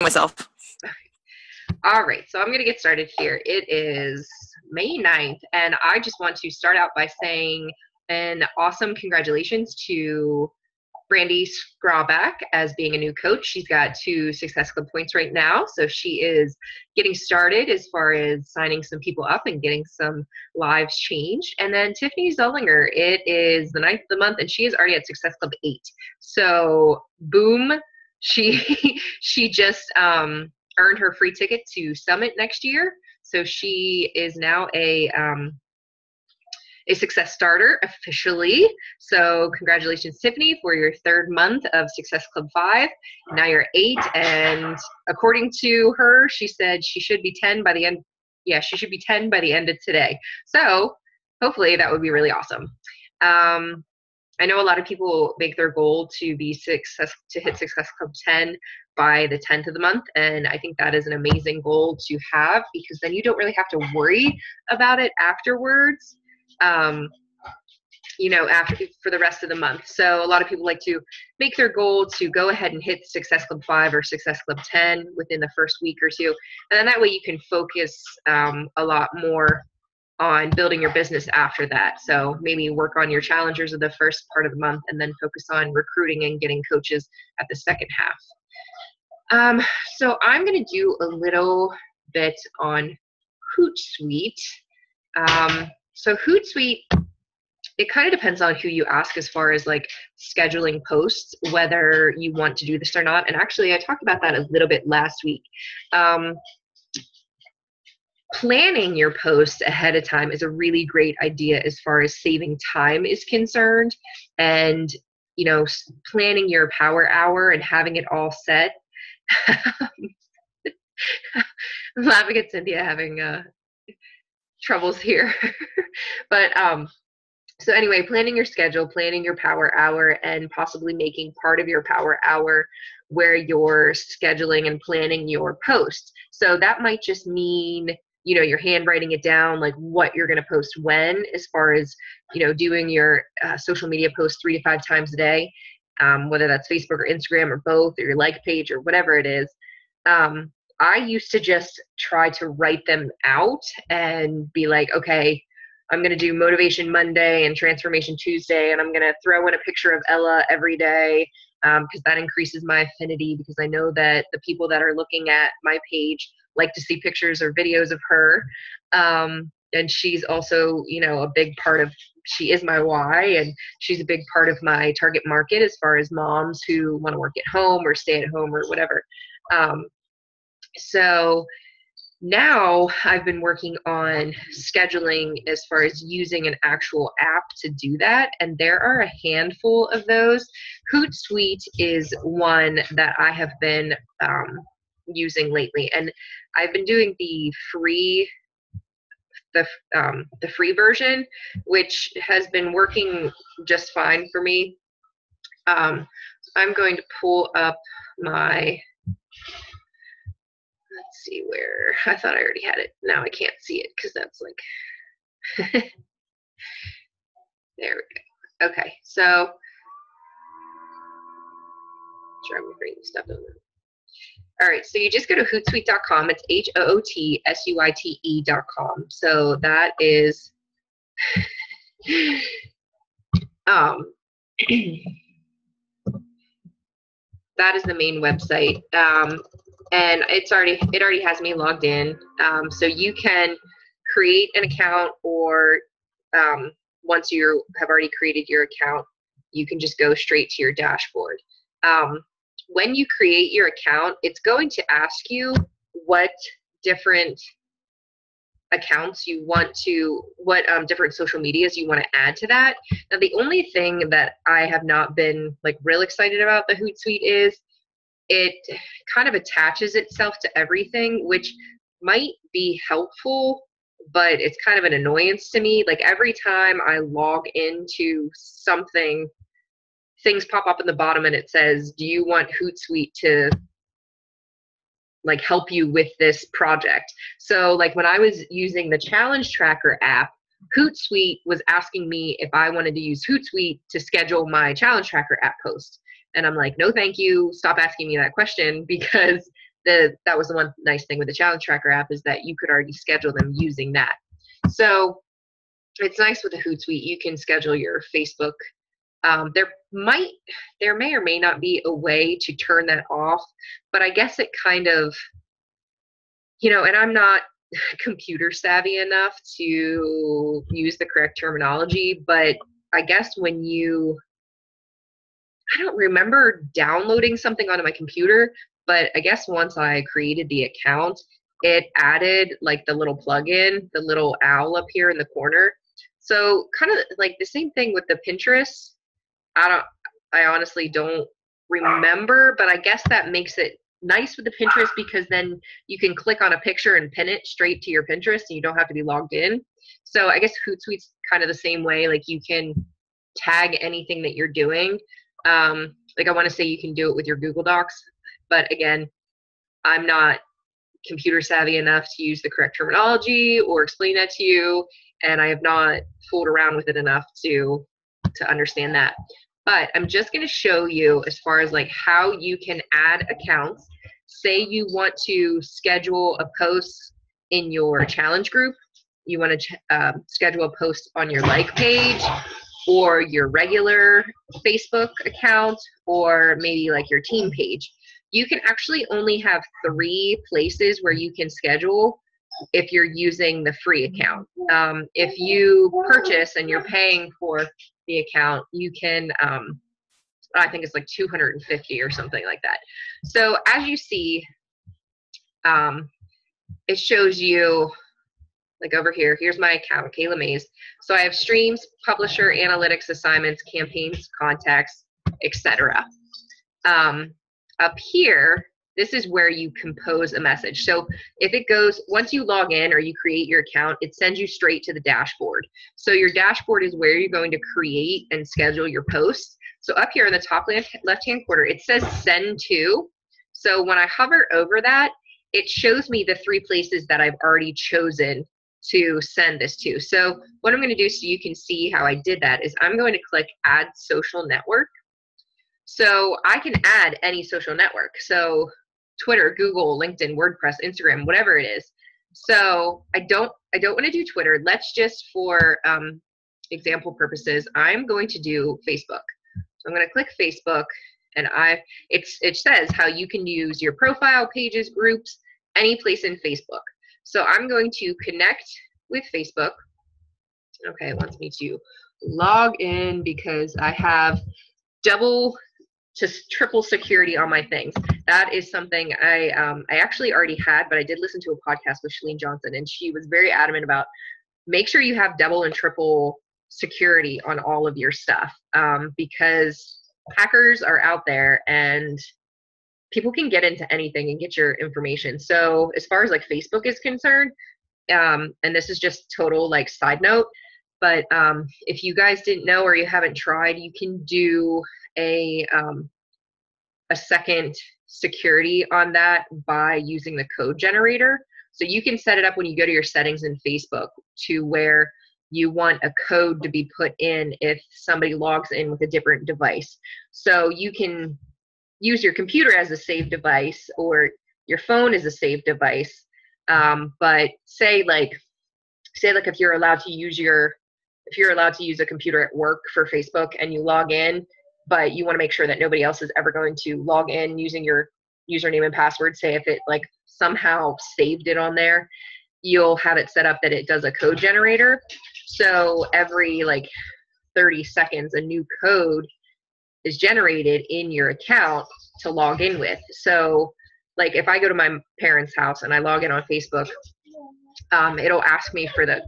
myself. All right, so I'm going to get started here. It is May 9th, and I just want to start out by saying an awesome congratulations to Brandy Scrawback as being a new coach. She's got 2 Success Club points right now, so she is getting started as far as signing some people up and getting some lives changed. And then Tiffany Zollinger, it is the 9th of the month, and she is already at Success Club 8. So boom, she just earned her free ticket to Summit next year. So she is now a Success Starter officially. So congratulations, Tiffany, for your 3rd month of Success Club 5. Now you're 8, and according to her, she said she should be 10 by the end. Yeah, she should be 10 by the end of today. So hopefully that would be really awesome. I know a lot of people make their goal to hit Success Club 10 by the 10th of the month, and I think that is an amazing goal to have, because then you don't really have to worry about it afterwards. For the rest of the month. So a lot of people like to make their goal to go ahead and hit Success Club 5 or Success Club 10 within the first week or two. And then that way you can focus a lot more on building your business after that. So maybe work on your challengers of the first part of the month and then focus on recruiting and getting coaches at the second half. So I'm going to do a little bit on Hootsuite. So Hootsuite, it kind of depends on who you ask as far as like scheduling posts, whether you want to do this or not. And actually, I talked about that a little bit last week. Planning your posts ahead of time is a really great idea as far as saving time is concerned, and planning your power hour and having it all set. I'm laughing at Cynthia having troubles here. But so anyway, planning your schedule, planning your power hour, and possibly making part of your power hour where you're scheduling and planning your posts. So that might just mean, you're handwriting it down, like what you're going to post when, as far as, doing your social media posts 3 to 5 times a day, whether that's Facebook or Instagram or both, or your like page or whatever it is. I used to just try to write them out and be like, okay, I'm going to do Motivation Monday and Transformation Tuesday, and I'm going to throw in a picture of Ella every day, because that increases my affinity, because I know that the people that are looking at my page like to see pictures or videos of her. And she's also, a big part of, she is my why, and she's a big part of my target market as far as moms who want to work at home or stay at home or whatever. So now I've been working on scheduling as far as using an actual app to do that, and there are a handful of those. Hootsuite is one that I have been using lately, and I've been doing the free version, which has been working just fine for me. I'm going to pull up my, let's see where, I thought I already had it. Now I can't see it because that's like, there we go. Okay, so, sure, I'm bringing stuff over. All right, so you just go to Hootsuite.com. It's HOOTSUITE.com. So that is, that is the main website. And it already has me logged in. So you can create an account, or once you have already created your account, you can just go straight to your dashboard. When you create your account, it's going to ask you what different accounts you want to, what different social medias you want to add to that. Now, the only thing that I have not been like real excited about the Hootsuite is it kind of attaches itself to everything, which might be helpful, but it's kind of an annoyance to me. Like every time I log into something, things pop up in the bottom and it says, do you want Hootsuite to like help you with this project? So like when I was using the Challenge Tracker app, Hootsuite was asking me if I wanted to use Hootsuite to schedule my Challenge Tracker app post. And I'm like, no, thank you. Stop asking me that question, because that was the one nice thing with the challenge tracker app, is that you could already schedule them using that. So it's nice with the Hootsuite. You can schedule your Facebook. There may or may not be a way to turn that off, but I guess it kind of, and I'm not computer savvy enough to use the correct terminology, but I guess I don't remember downloading something onto my computer, but I guess once I created the account, it added like the little plugin, the little owl up here in the corner. So kind of like the same thing with the Pinterest. I honestly don't remember, but I guess that makes it nice with the Pinterest, because then you can click on a picture and pin it straight to your Pinterest and you don't have to be logged in. So I guess Hootsuite's kind of the same way. Like you can tag anything that you're doing. Like I want to say you can do it with your Google Docs, but again, I'm not computer savvy enough to use the correct terminology or explain that to you, and I have not fooled around with it enough to understand that. But I'm just going to show you as far as like how you can add accounts. Say you want to schedule a post in your challenge group, you want to schedule a post on your like page, or your regular Facebook account, or maybe like your team page. You can actually only have 3 places where you can schedule if you're using the free account. If you purchase and you're paying for the account, you can, I think it's like 250 or something like that. So as you see, it shows you, like over here, here's my account, Kayla Mays. So I have streams, publisher, analytics, assignments, campaigns, contacts, etc. Up here, this is where you compose a message. So if it goes, once you log in or you create your account, it sends you straight to the dashboard. So your dashboard is where you're going to create and schedule your posts. So up here in the top left-hand corner, it says send to. So when I hover over that, it shows me the 3 places that I've already chosen to send this to. So what I'm going to do so you can see how I did that is I'm going to click add social network. So I can add any social network. So Twitter, Google, LinkedIn, WordPress, Instagram, whatever it is. So I don't want to do Twitter. Let's just, for example purposes, I'm going to do Facebook. So I'm going to click Facebook, and it says how you can use your profile, pages, groups, any place in Facebook. So I'm going to connect with Facebook. Okay, it wants me to log in because I have double to triple security on my things. That is something I actually already had, but I did listen to a podcast with Chalene Johnson, and she was very adamant about make sure you have double and triple security on all of your stuff, because hackers are out there and people can get into anything and get your information. So as far as like Facebook is concerned, and this is just total like side note, but if you guys didn't know or you haven't tried, you can do a second security on that by using the code generator. So you can set it up when you go to your settings in Facebook to where you want a code to be put in if somebody logs in with a different device. So you can use your computer as a saved device or your phone as a saved device. But say like if you're allowed to use a computer at work for Facebook and you log in, but you want to make sure that nobody else is ever going to log in using your username and password. Say if it like somehow saved it on there, you'll have it set up that it does a code generator. So every like 30 seconds, a new code is generated in your account to log in with. So like if I go to my parents' house and I log in on Facebook, it'll ask me for the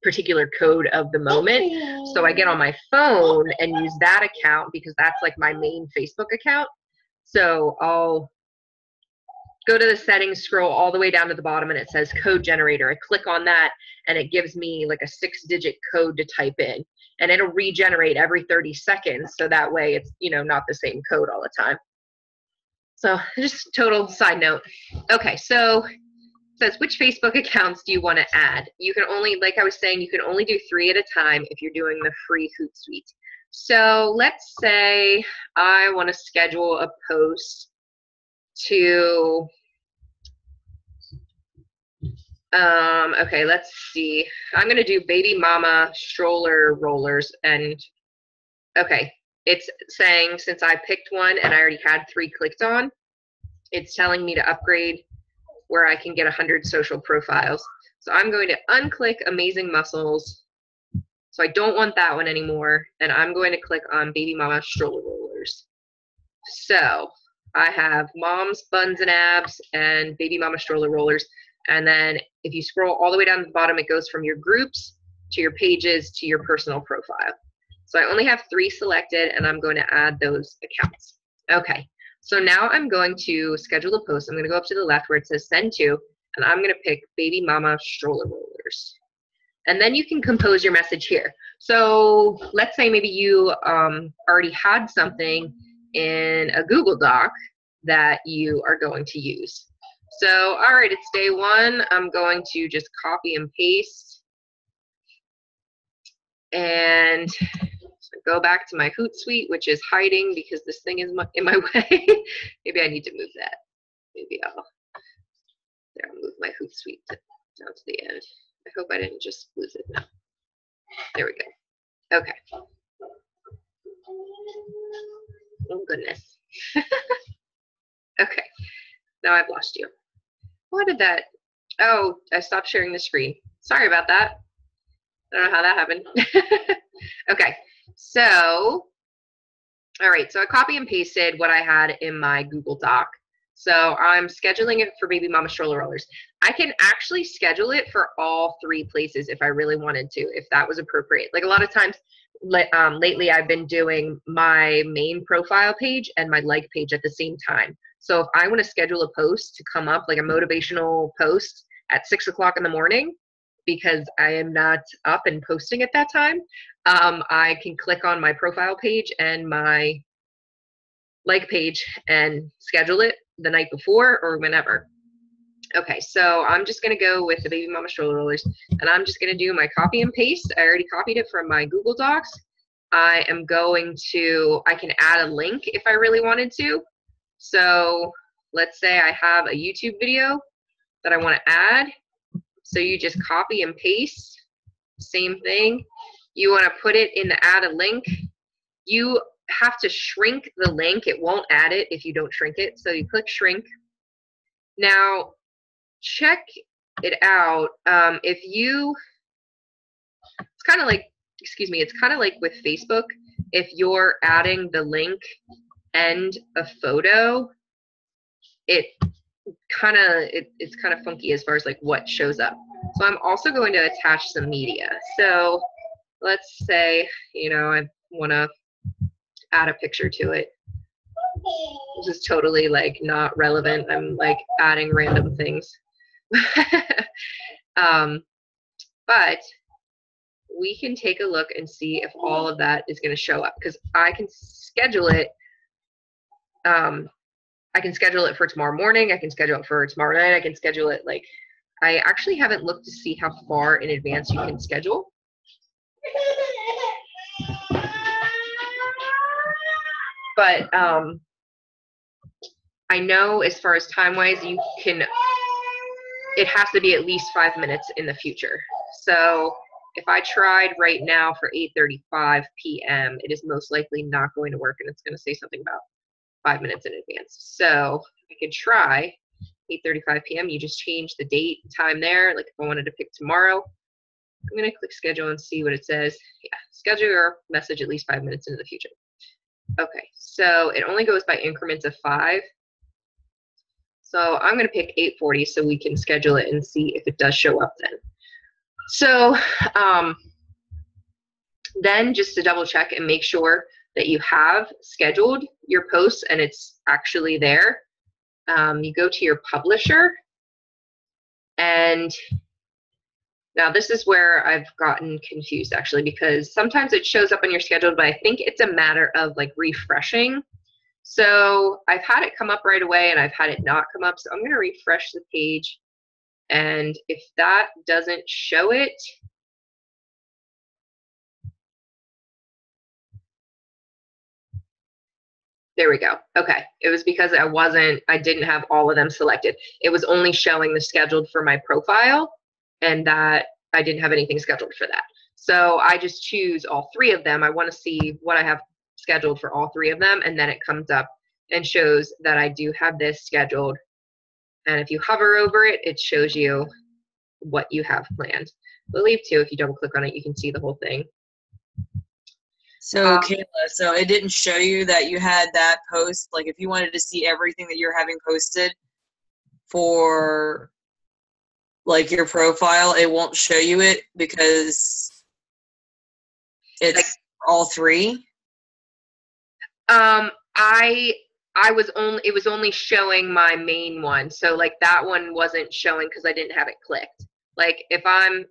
particular code of the moment. So I get on my phone and use that account because that's like my main Facebook account. So I'll go to the settings, scroll all the way down to the bottom, and it says code generator. I click on that and it gives me like a 6-digit code to type in, and it'll regenerate every 30 seconds. So that way it's, not the same code all the time. So just total side note. Okay, so says which Facebook accounts do you want to add? You can only, like I was saying, you can only do 3 at a time if you're doing the free Hootsuite. So let's say I want to schedule a post to Okay, let's see. I'm going to do baby mama stroller rollers. And okay, it's saying since I picked one and I already had 3 clicked on, it's telling me to upgrade where I can get 100 social profiles. So I'm going to unclick Amazing Muscles. So I don't want that one anymore. And I'm going to click on baby mama stroller rollers. So I have Mom's Buns and Abs and baby mama stroller rollers. And then if you scroll all the way down to the bottom, it goes from your groups to your pages to your personal profile. So I only have 3 selected, and I'm going to add those accounts. Okay, so now I'm going to schedule a post. I'm going to go up to the left where it says send to, and I'm going to pick baby mama stroller rollers. And then you can compose your message here. So let's say maybe you already had something in a Google Doc that you are going to use. So, all right, it's day 1. I'm going to just copy and paste and go back to my Hootsuite, which is hiding because this thing is in my way. Maybe I need to move that. Maybe I'll move my Hootsuite down to the end. I hope I didn't just lose it now. There we go. Okay. Oh, goodness. Okay. Now I've lost you. Why did that? Oh, I stopped sharing the screen. Sorry about that. I don't know how that happened. Okay. So, all right. So I copy and pasted what I had in my Google Doc. So I'm scheduling it for baby mama stroller rollers. I can actually schedule it for all 3 places if I really wanted to, if that was appropriate. Like a lot of times lately I've been doing my main profile page and my like page at the same time. So if I want to schedule a post to come up, like a motivational post at 6 o'clock in the morning, because I am not up and posting at that time, I can click on my profile page and my like page and schedule it the night before or whenever. Okay, so I'm just going to go with the baby mama stroller rollers, and I'm just going to do my copy and paste. I already copied it from my Google Docs. I am going to, I can add a link if I really wanted to. So let's say I have a YouTube video that I want to add. So you just copy and paste, same thing. You want to put it in the add a link. You have to shrink the link. It won't add it if you don't shrink it. So you click shrink. Now, check it out. If you, it's kind of like, excuse me, it's kind of like with Facebook. If you're adding the link and a photo, it's kind of funky as far as like what shows up. So I'm also going to attach some media. So let's say, you know, I want to add a picture to it. This is totally like not relevant. I'm like adding random things. But we can take a look and see if all of that is going to show up, because I can schedule it. I can schedule it for tomorrow morning. I can schedule it for tomorrow night. I can schedule it like, I actually haven't looked to see how far in advance you can schedule. But I know as far as time-wise, you can, it has to be at least 5 minutes in the future. So if I tried right now for 8:35 p.m., it is most likely not going to work, and it's going to say something about 5 minutes in advance. So I could try 8:35 p.m. You just change the date and time there. Like if I wanted to pick tomorrow, I'm going to click schedule and see what it says. Yeah, schedule your message at least 5 minutes into the future. Okay, so it only goes by increments of 5. So I'm going to pick 8:40 so we can schedule it and see if it does show up then. So then just to double check and make sure that you have scheduled your posts and it's actually there, you go to your publisher. And now this is where I've gotten confused actually, because sometimes it shows up on your schedule, but I think it's a matter of like refreshing. So I've had it come up right away and I've had it not come up. So I'm going to refresh the page. And if that doesn't show it, there we go. Okay. It was because I didn't have all of them selected. It was only showing the scheduled for my profile. and that I didn't have anything scheduled for that. So I just choose all 3 of them. I want to see what I have scheduled for all 3 of them, and then it comes up and shows that I do have this scheduled. And if you hover over it, it shows you what you have planned. I believe too, if you double click on it, you can see the whole thing. So Kayla, so it didn't show you that you had that post? Like if you wanted to see everything that you're having posted for like your profile, it won't show you it because it's like, all 3? It was only showing my main one. So like that one wasn't showing because I didn't have it clicked. Like if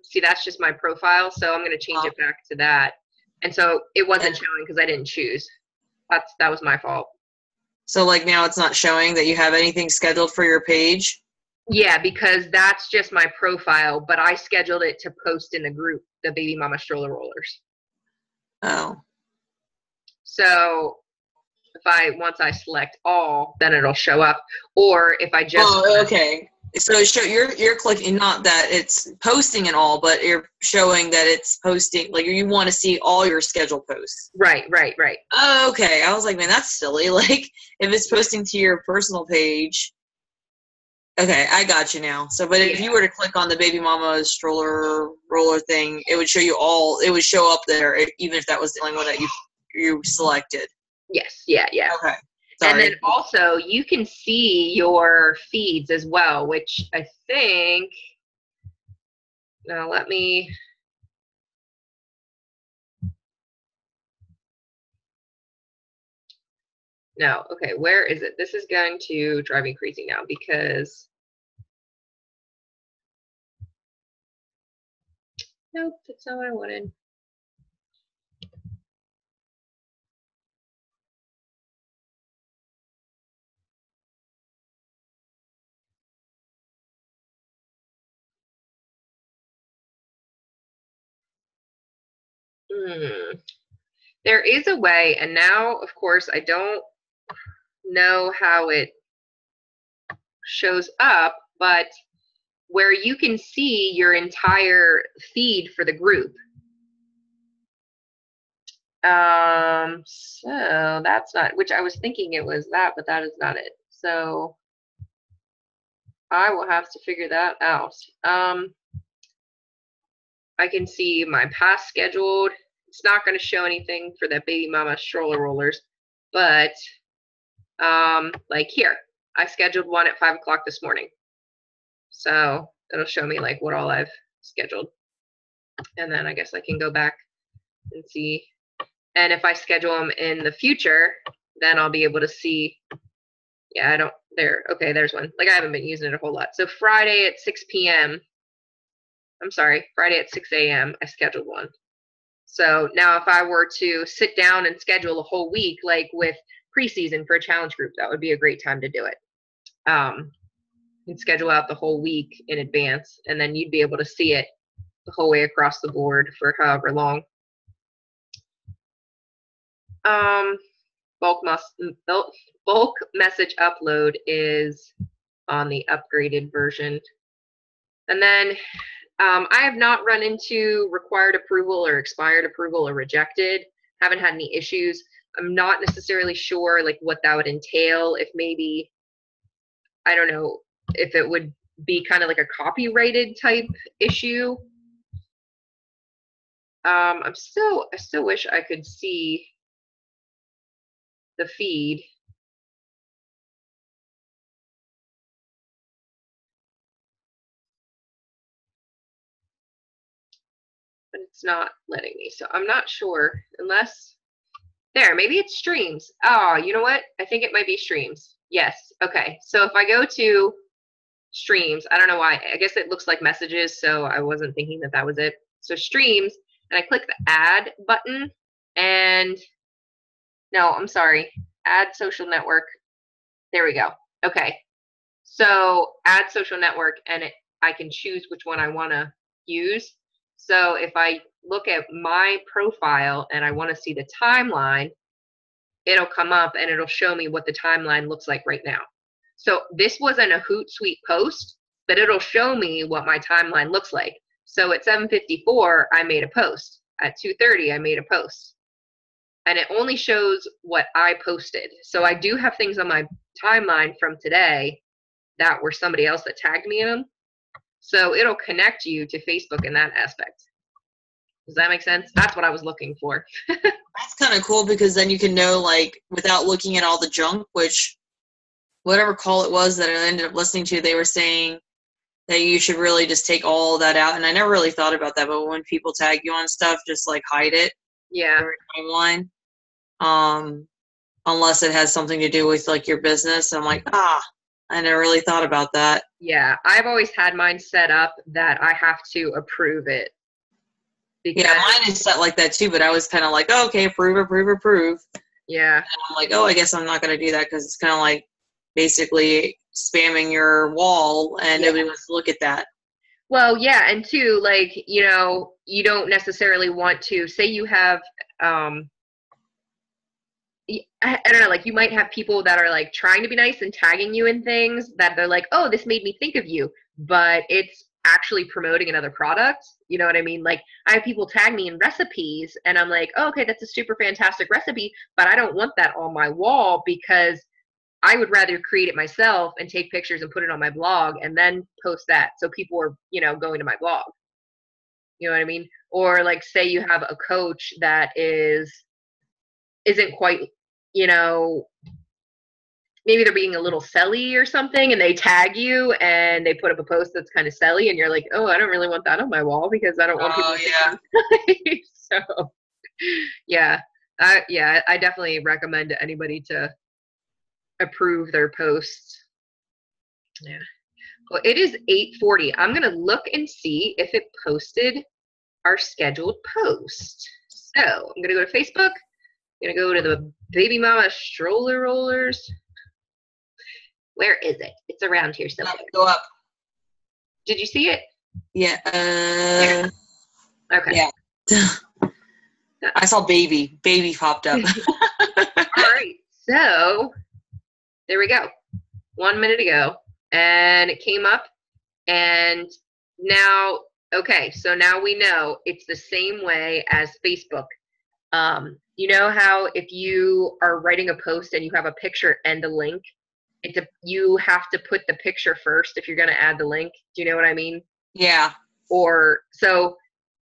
see, that's just my profile. So I'm going to change it back to that. And so it wasn't showing because I didn't choose. That was my fault. So like now it's not showing that you have anything scheduled for your page? Yeah, because that's just my profile, but I scheduled it to post in the group, the Baby Mama Stroller Rollers. Oh. So once I select all, then it'll show up. Or if I just okay. So you're clicking, not that it's posting and all, but you're showing that it's posting, like you want to see all your scheduled posts. Right. Oh, okay. I was like, man, that's silly. Like if it's posting to your personal page. Okay, I got you now. So, but if you were to click on the Baby Mama Stroller Roller thing, it would show you all, it would show up there, even if that was the only one that you selected. Yes, yeah. Okay. Sorry. And then also you can see your feeds as well, which I think, now let me, no, okay, where is it? This is going to drive me crazy now because, nope, that's not what I wanted. There is a way, and now, of course, I don't know how it shows up, but where you can see your entire feed for the group. So that's not, which I was thinking it was that, but that is not it. So I will have to figure that out. I can see my past scheduled. It's not going to show anything for that Baby Mama Stroller Rollers, but like here, I scheduled one at 5 o'clock this morning. So it'll show me like what all I've scheduled. And then I guess I can go back and see. And if I schedule them in the future, then I'll be able to see. Yeah, I don't, there, okay, there's one. Like I haven't been using it a whole lot. So Friday at 6 p.m. I'm sorry, Friday at 6 a.m. I scheduled one. So now if I were to sit down and schedule a whole week, like with preseason for a challenge group, that would be a great time to do it. You'd schedule out the whole week in advance, and then you'd be able to see it the whole way across the board for however long. Bulk message upload is on the upgraded version. And then I have not run into required approval or expired approval or rejected. Haven't had any issues. I'm not necessarily sure like what that would entail. If maybe, I don't know, if it would be kind of like a copyrighted type issue. I still wish I could see the feed. But it's not letting me, so I'm not sure, unless, there, maybe it's streams. Oh, you know what? I think it might be streams. Yes, okay. So if I go to streams, I don't know why, I guess it looks like messages, so I wasn't thinking that was it. So streams, and I click the add button, and no, I'm sorry, add social network. There we go. Okay. So add social network, and I can choose which one I want to use. So if I look at my profile and I want to see the timeline, it'll come up and it'll show me what the timeline looks like right now. So this wasn't a Hootsuite post, but it'll show me what my timeline looks like. So at 7:54, I made a post. At 2:30, I made a post. And it only shows what I posted. So I do have things on my timeline from today that were somebody else that tagged me in them. So it'll connect you to Facebook in that aspect. Does that make sense? That's what I was looking for. That's kind of cool because then you can know, like, without looking at all the junk, which whatever call it was that I ended up listening to, they were saying that you should really just take all that out. And I never really thought about that, but when people tag you on stuff, just like hide it. Yeah. Timeline. Unless it has something to do with like your business. I'm like, I never really thought about that. Yeah. I've always had mine set up that I have to approve it. Because mine is set like that too, but I was kind of like, oh, okay, approve. Yeah. And I'm like, oh, I guess I'm not going to do that because it's kind of like basically spamming your wall and nobody wants to look at that. Well, yeah, and two, like, you know, you don't necessarily want to, say you have, I don't know, like you might have people that are like trying to be nice and tagging you in things that they're like, oh, this made me think of you, but it's actually promoting another product. You know what I mean? Like I have people tag me in recipes and I'm like, oh, okay, that's a super fantastic recipe, but I don't want that on my wall because I would rather create it myself and take pictures and put it on my blog and then post that. So people are, you know, going to my blog. You know what I mean? Or like say you have a coach that isn't quite, you know, maybe they're being a little selly or something and they tag you and they put up a post that's kind of selly and you're like, oh, I don't really want that on my wall because I don't want people to So yeah. I definitely recommend to anybody to approve their posts. Yeah. Well, it is 8:40. I'm going to look and see if it posted our scheduled post. So I'm going to go to Facebook. I'm going to go to the Baby Mama Stroller Rollers. Where is it? It's around here somewhere. Go up. Did you see it? Yeah. Okay. Yeah. I saw baby. Baby popped up. All right. So there we go. 1 minute ago. And it came up. And now, okay, so now we know it's the same way as Facebook. You know how if you are writing a post and you have a picture and a link, you have to put the picture first if you're going to add the link. Do you know what I mean? Yeah. Or, so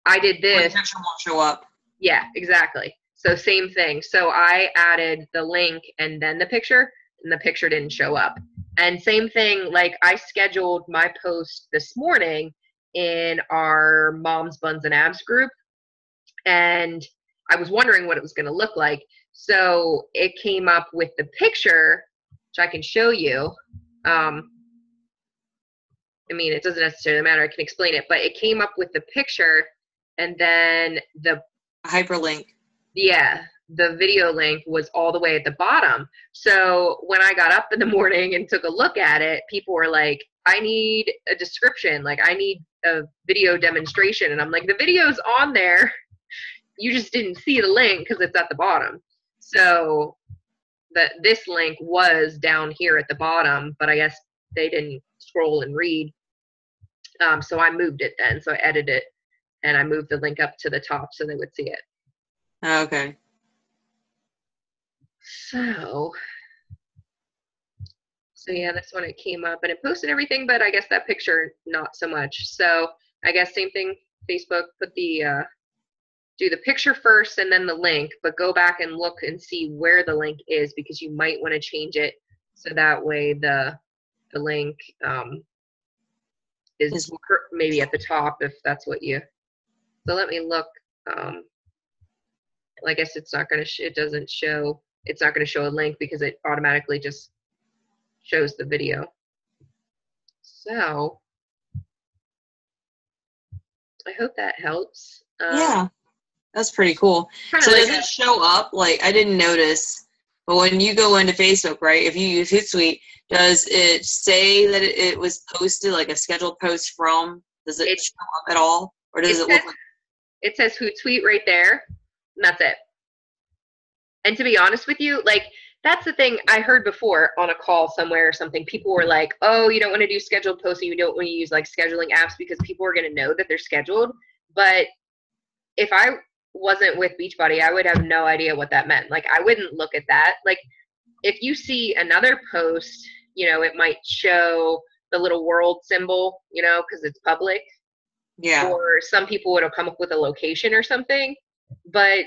I did this. The picture won't show up. Yeah, exactly. So same thing. So I added the link and then the picture, and the picture didn't show up. And same thing, like I scheduled my post this morning in our Moms, Buns, and Abs group, and I was wondering what it was going to look like. So it came up with the picture, which I can show you. I mean, it doesn't necessarily matter. I can explain it, but it came up with the picture and then the hyperlink. Yeah, the video link was all the way at the bottom. So when I got up in the morning and took a look at it, people were like, I need a description. Like, I need a video demonstration. And I'm like, the video's on there. You just didn't see the link because it's at the bottom. So this link was down here at the bottom, but I guess they didn't scroll and read. So I moved it then. So I edited it and I moved the link up to the top so they would see it. Okay. So yeah, that's when it came up and it posted everything, but I guess that picture, not so much. So I guess same thing, Facebook, put the, do the picture first and then the link, but go back and look and see where the link is because you might want to change it so that way the link is maybe at the top if that's what you, so let me look. Well, I guess it's not going to, it doesn't show, it's not going to show a link because it automatically just shows the video. So I hope that helps. Yeah, that's pretty cool. So does it show up? Like, I didn't notice, but when you go into Facebook, right, if you use Hootsuite, does it say that it was posted, like a scheduled post from, does it show up at all? Or does it look like? It says Hootsuite right there, and that's it. And to be honest with you, like, That's the thing I heard before on a call somewhere or something. People were like, oh, you don't want to do scheduled posting. You don't want to use like scheduling apps because people are going to know that they're scheduled. But if I wasn't with Beachbody, I would have no idea what that meant. Like, I wouldn't look at that. Like, if you see another post, you know, it might show the little world symbol, you know, because it's public. Yeah. Or some people would have come up with a location or something. But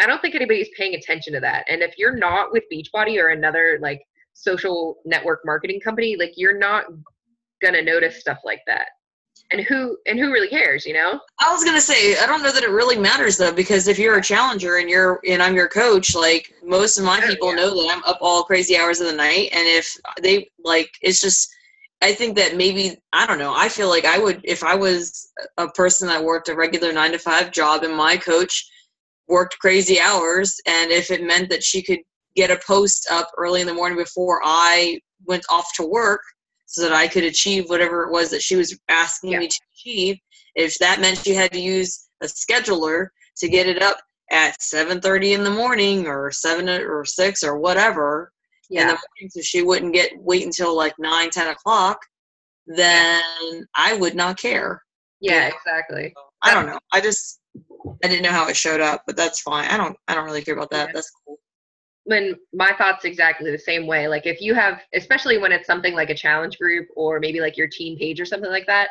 I don't think anybody's paying attention to that. And if you're not with Beachbody or another like social network marketing company, like you're not gonna notice stuff like that. And who really cares, you know? I was gonna say, I don't know that it really matters though, because if you're a challenger and I'm your coach, like most of my people know that I'm up all crazy hours of the night, and if they like, it's just, I think that maybe, I don't know, I feel like I would, if I was a person that worked a regular 9-to-5 job and my coach worked crazy hours, and if it meant that she could get a post up early in the morning before I went off to work so that I could achieve whatever it was that she was asking me to achieve, if that meant she had to use a scheduler to get it up at 7:30 in the morning or 7 or 6 or whatever in the morning, so she wouldn't wait until like 9-10 o'clock, then I would not care. Yeah, exactly. I don't know. I didn't know how it showed up, but that's fine. I don't really care about that. That's cool. When my thoughts exactly the same way. Like if you have, especially when it's something like a challenge group or maybe like your team page or something like that,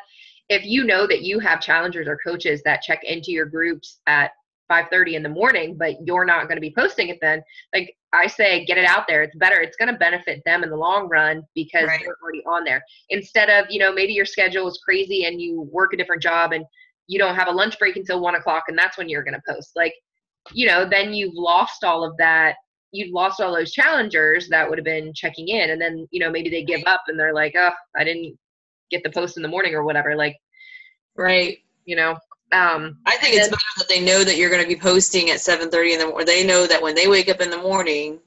if you know that you have challengers or coaches that check into your groups at 5:30 in the morning, but you're not going to be posting it then, like I say, get it out there. It's better. It's going to benefit them in the long run because they're already on there. Instead of, you know, maybe your schedule is crazy and you work a different job and you don't have a lunch break until 1 o'clock and that's when you're going to post. Like, you know, then you've lost all of that. You've lost all those challengers that would have been checking in. And then, you know, maybe they give up and they're like, oh, I didn't get the post in the morning or whatever. Like, you know, I think it's better that they know that you're going to be posting at 7:30 in the morning. They know that when they wake up in the morning,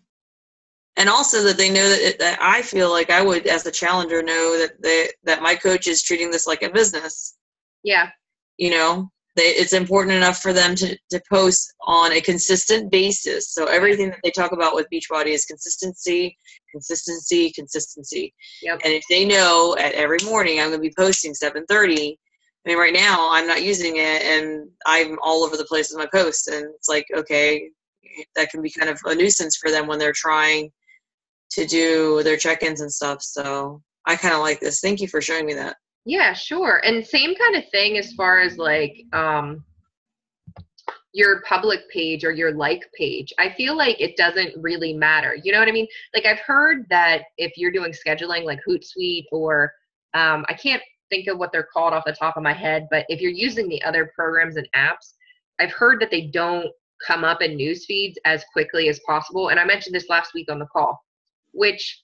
and also that they know that I feel like I would, as a challenger, know that my coach is treating this like a business. Yeah. You know, it's important enough for them to post on a consistent basis. So everything that they talk about with Beachbody is consistency, consistency, consistency. Yep. And if they know at every morning I'm going to be posting 7:30, I mean, right now I'm not using it and I'm all over the place with my posts, and it's like, okay, that can be kind of a nuisance for them when they're trying to do their check-ins and stuff. So I kind of like this. Thank you for showing me that. Yeah, sure. And same kind of thing as far as like your public page or your like page. I feel like it doesn't really matter. You know what I mean? Like I've heard that if you're doing scheduling like Hootsuite or I can't think of what they're called off the top of my head, but if you're using the other programs and apps, I've heard that they don't come up in news feeds as quickly as possible. And I mentioned this last week on the call, which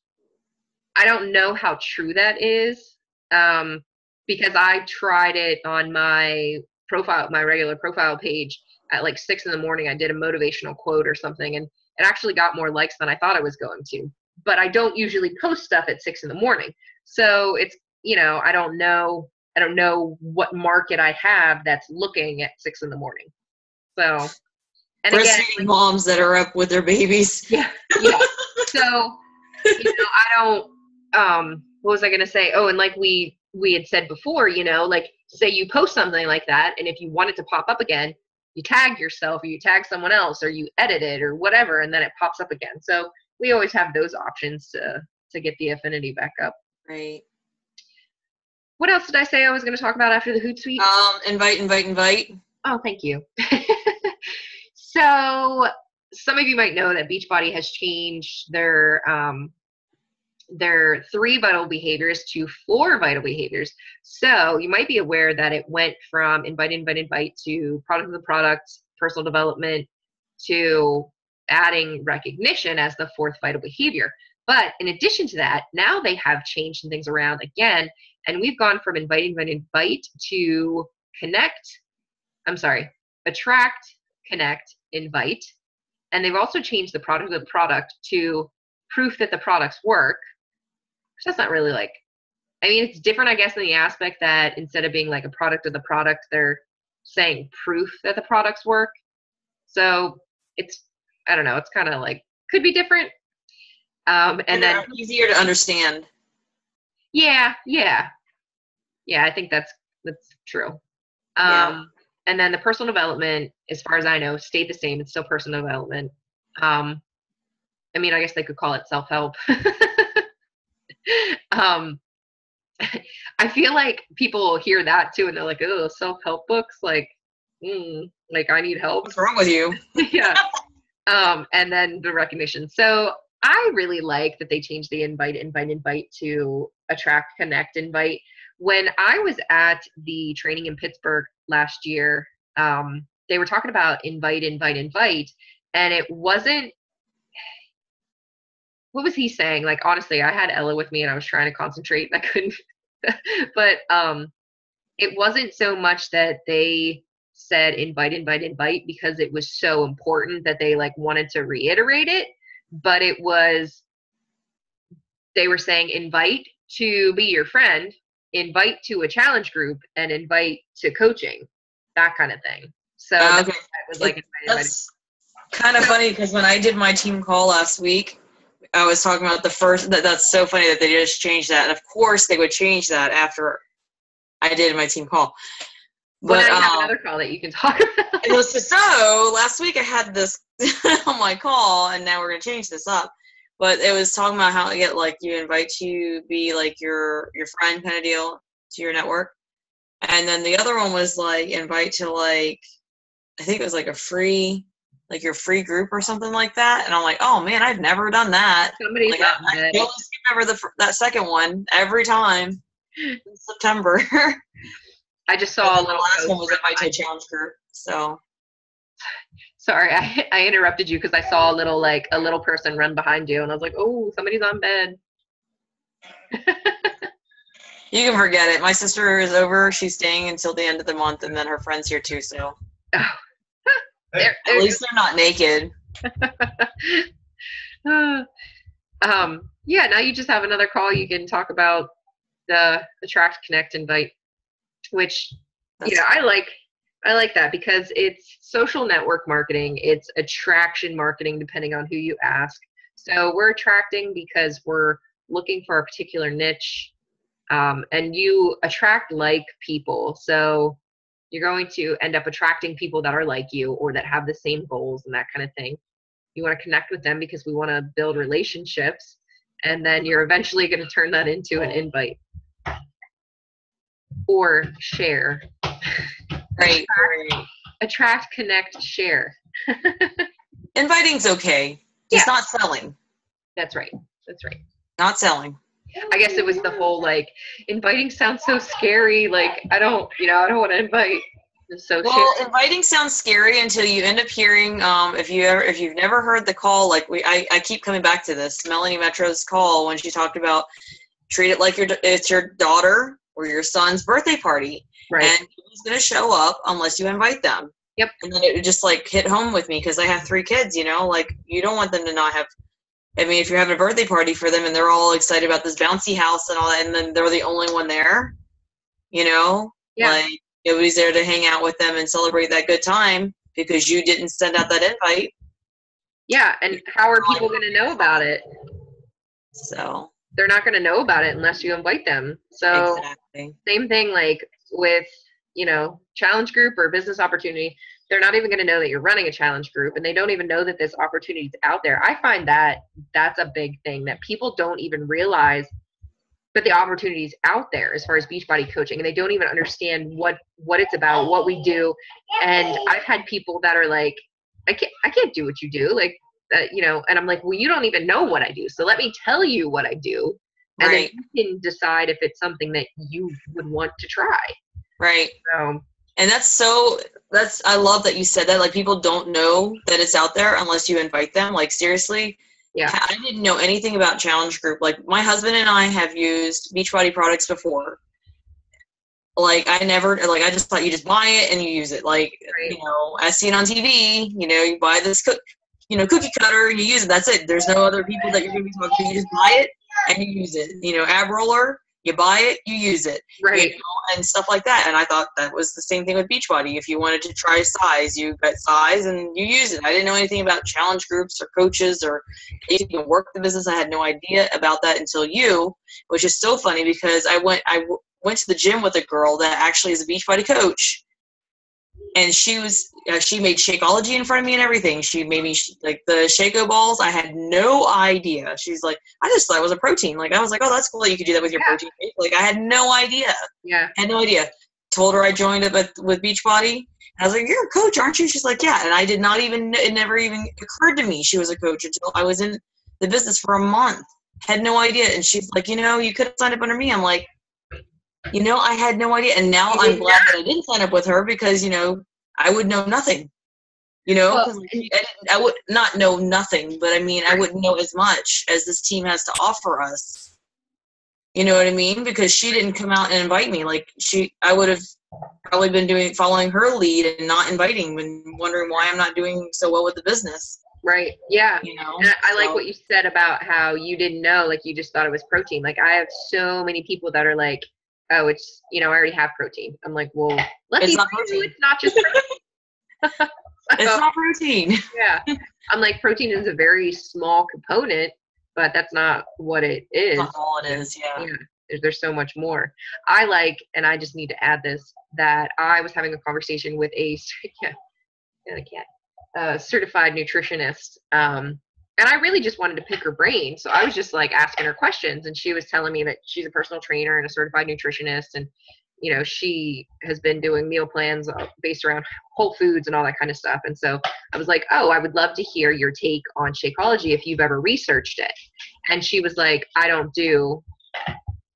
I don't know how true that is. Because I tried it on my profile, my regular profile page at like 6 in the morning. I did a motivational quote or something, and it actually got more likes than I thought it was going to. But I don't usually post stuff at 6 in the morning. So it's, you know, I don't know what market I have that's looking at 6 in the morning. So, and breastfeeding moms that are up with their babies. Yeah. So, you know, I don't, what was I going to say? Oh, and like we had said before, you know, like say you post something like that, and if you want it to pop up again, you tag yourself or you tag someone else or you edit it or whatever, and then it pops up again. So we always have those options to get the affinity back up. Right. What else did I say I was going to talk about after the Hootsuite? Invite. Oh, thank you. So some of you might know that Beachbody has changed their 3 vital behaviors to 4 vital behaviors. So you might be aware that it went from invite to product of the product, personal development, to adding recognition as the 4th vital behavior. But in addition to that, now they have changed some things around again, and we've gone from invite to attract, connect, invite. And they've also changed the product of the product to proof that the products work. That's not really like, I mean, it's different, I guess, in the aspect that instead of being like a product of the product, they're saying proof that the products work. So it's, I don't know, it's kind of like, could be different. And then easier to understand. Yeah, I think that's true. Yeah. And then the personal development, as far as I know, stayed the same. It's still personal development. I mean, I guess they could call it self-help. I feel like people hear that too, and they're like, "Oh, self-help books, like I need help." What's wrong with you? Yeah. And then the recognition. So I really like that they changed the invite to attract, connect, invite. When I was at the training in Pittsburgh last year, they were talking about invite, and it wasn't, what was he saying? Like, honestly, I had Ella with me and I was trying to concentrate and I couldn't, but it wasn't so much that they said invite because it was so important that they like wanted to reiterate it, but it was, they were saying invite to be your friend, invite to a challenge group, and invite to coaching, that kind of thing. So okay. that was like that's kind of funny because when I did my team call last week, I was talking about the first, that's so funny that they just changed that. And of course they would change that after I did my team call. But now you have another call that you can talk about. So last week I had this on my call, and now we're going to change this up. But it was talking about how to get, like, you invite to be like your friend kind of deal to your network. And then the other one was like invite to, like, I think it was like a free, like your free group or something like that. And I'm like, oh man, I've never done that. Somebody's like, I always remember that second one every time in September. I just saw a little. The last one was invite to a challenge group. So sorry, I interrupted you because I saw a little person run behind you, and I was like, oh, somebody's on bed. You can forget it. My sister is over. She's staying until the end of the month, and then her friend's here too. So at least they're not naked. Yeah. Now you just have another call. You can talk about the attract, connect, invite, which I like that because it's social network marketing. It's attraction marketing, depending on who you ask. So we're attracting because we're looking for a particular niche. And you attract like people. So you're going to end up attracting people that are like you or that have the same goals and that kind of thing. You want to connect with them because we want to build relationships. And then you're eventually going to turn that into an invite or share. Right. Attract, connect, share. Inviting's okay. Just not selling. That's right. Not selling. I guess it was the whole, like, inviting sounds so scary. Like, I don't want to invite. Inviting sounds scary until you end up hearing, if you've never heard the call, like I keep coming back to this, Melanie Metro's call when she talked about treat it like it's your daughter or your son's birthday party. Right. And who's going to show up unless you invite them. Yep. And then it just, like, hit home with me because I have 3 kids, like, you don't want them to not have, I mean, if you're having a birthday party for them and they're all excited about this bouncy house and all that, and then they're the only one there, Yeah. like, nobody's there to hang out with them and celebrate that good time because you didn't send out that invite. Yeah, and how are people going to know about it? So they're not going to know about it unless you invite them. So exactly. Same thing, like with, challenge group or business opportunity, they're not even going to know that you're running a challenge group, and they don't even know that this opportunity is out there. I find that that's a big thing, that people don't even realize that the opportunity is out there as far as Beachbody coaching, and they don't even understand what it's about, what we do. And I've had people that are like, I can't do what you do, like, and I'm like, well, you don't even know what I do, so let me tell you what I do, and right. then you can decide if it's something that you would want to try. Right. So, and I love that you said that. Like, people don't know that it's out there unless you invite them. Like, seriously. Yeah. I didn't know anything about Challenge Group. Like, my husband and I have used Beachbody products before. Like, I just thought you just buy it and you use it. Like, right. As seen on TV, you buy this cookie cutter and you use it. That's it. There's no other people that you're going to be talking to. You just buy it and you use it. Ab roller, You buy it, you use it, Right. you know, and stuff like that. And I thought that was the same thing with Beachbody. If you wanted to try size, you got size and you use it. I didn't know anything about challenge groups or coaches or even work the business. I had no idea about that until you, which is so funny because I went to the gym with a girl that actually is a Beachbody coach. And she made Shakeology in front of me and everything. She made me like the Shaco balls. I had no idea. She's like, I just thought it was a protein. Like, I was like, oh, that's cool. You could do that with your protein shake. Like, I had no idea. Yeah. Had no idea. Told her I joined up with Beachbody. I was like, you're a coach, aren't you? She's like, yeah. And I did not even, it never even occurred to me she was a coach until I was in the business for a month. Had no idea. And she's like, you know, you could have signed up under me. I'm like, you know, I had no idea. And now I'm glad that I didn't sign up with her because, you know, I would know nothing. You know, Well, I would not know nothing, but I mean, I wouldn't know as much as this team has to offer us. You know what I mean? Because she didn't come out and invite me. Like I would have probably been following her lead and not inviting, and wondering why I'm not doing so well with the business. Right. Yeah. You know, and I like what you said about how you didn't know, like you just thought it was protein. Like I have so many people that are like, oh, it's, you know, I already have protein. I'm like, well, it's not protein. It's not just protein. It's not protein. Yeah. I'm like, protein is a very small component, but that's not what it is. That's not all it is, yeah. There's so much more. I like, and I just need to add this, that I was having a conversation with a certified nutritionist. And I really just wanted to pick her brain. So I was just like asking her questions, and she was telling me that she's a personal trainer and a certified nutritionist. And, you know, she has been doing meal plans based around whole foods and all that kind of stuff. And so I was like, oh, I would love to hear your take on Shakeology if you've ever researched it. And she was like, I don't do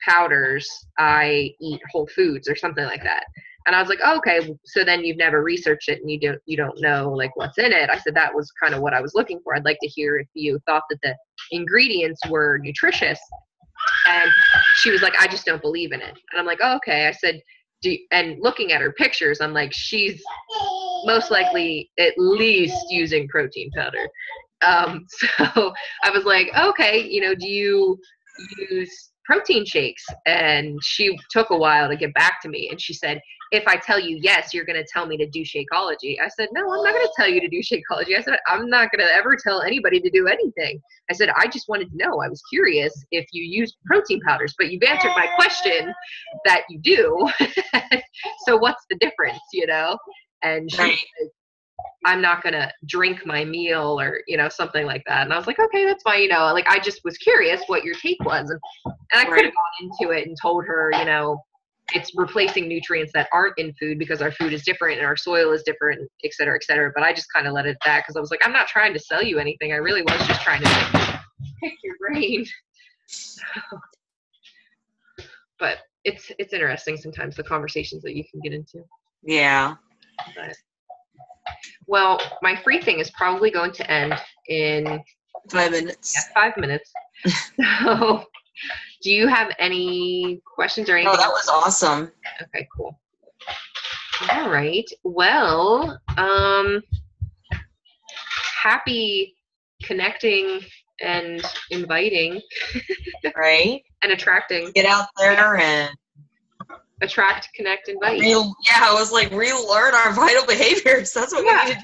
powders. I eat whole foods or something like that. And I was like, oh, okay, so then you've never researched it and you don't know like what's in it. I said that was kind of what I was looking for. I'd like to hear if you thought that the ingredients were nutritious. And she was like, I just don't believe in it. And I'm like, oh, okay. I said, and looking at her pictures, I'm like, she's most likely at least using protein powder. So I was like, okay, you know, do you use protein shakes? And she took a while to get back to me, and she said, if I tell you yes, you're going to tell me to do Shakeology. I said, no, I'm not going to tell you to do Shakeology. I said, I'm not going to ever tell anybody to do anything. I said, I just wanted to know. I was curious if you used protein powders, but you've answered my question that you do. So what's the difference, you know? And she said, I'm not going to drink my meal or, you know, something like that. And I was like, okay, that's fine. You know, like I just was curious what your take was. And I could have gone into it and told her, you know, it's replacing nutrients that aren't in food because our food is different and our soil is different, et cetera, et cetera. But I just kind of let it at that because I was like, I'm not trying to sell you anything. I really was just trying to like, pick your brain. But it's interesting sometimes the conversations that you can get into. Yeah. But, well, my free thing is probably going to end in 5 minutes. Yeah, 5 minutes. So do you have any questions or anything? Oh, that was awesome. Okay, cool. All right. Well, happy connecting and inviting. Right. And attracting. Get out there and attract, connect, invite. I was like, relearn our vital behaviors. That's what we need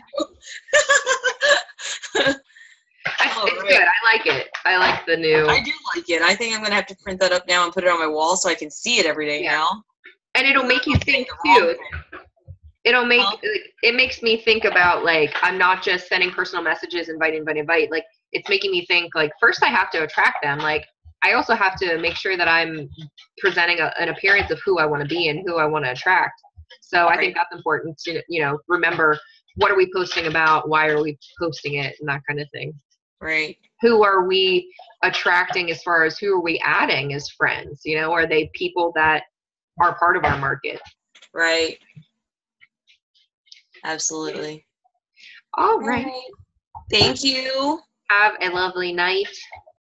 to do. It's good. I like it. I like the new. I do like it. I think I'm going to have to print that up now and put it on my wall so I can see it every day now. And it'll make you think too. It'll make, it makes me think about like, I'm not just sending personal messages, invite. Like it's making me think like, first I have to attract them. Like I also have to make sure that I'm presenting an appearance of who I want to be and who I want to attract. So I think that's important to, you know, remember what are we posting about? Why are we posting it? And that kind of thing. Right. Who are we attracting as far as who are we adding as friends? You know, are they people that are part of our market? Right. Absolutely. All right. Thank you. Have a lovely night.